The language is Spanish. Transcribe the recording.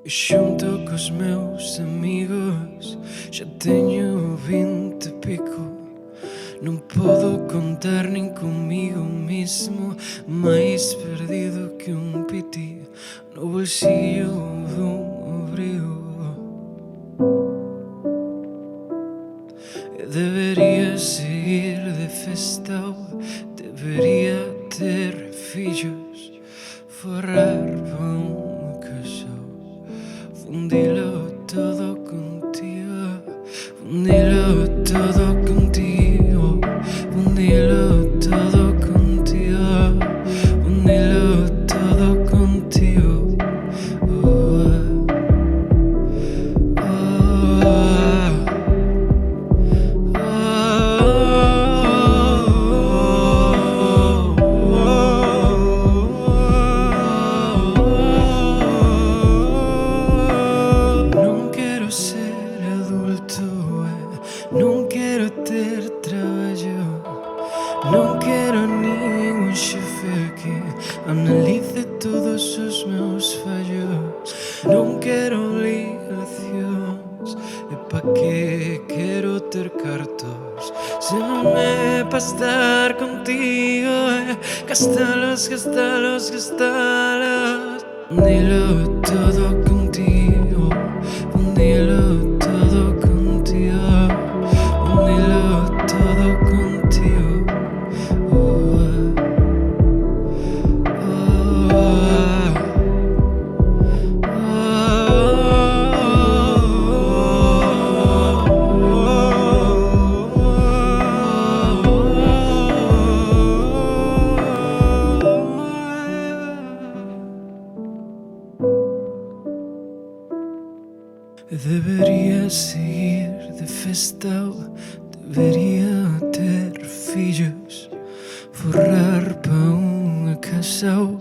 Xunto cos meus amigos, xa teño 20 e pico. Non podo contar nin comigo mismo, máis perdido que un piti no bolsillo dun abrigo. Debería seguir de festao, debería ter fillos, forrar pa un casao, fundilo todo contigo, fundilo todo contigo, fundilo todo contigo, fundilo todo contigo. Non quero ser adulto, non quero ter traballo, non quero nin un xefe que analice todos os meus fallos. Non quero obligacións, e pa que quero ter cartos se non é pa estar contigo, gastalos, gastalos, gastalos. Fundilo todo contigo, fundilo todo contigo, fundilo todo contigo. Debería seguir de festao, debería ter fillos, forrar pa unha casao,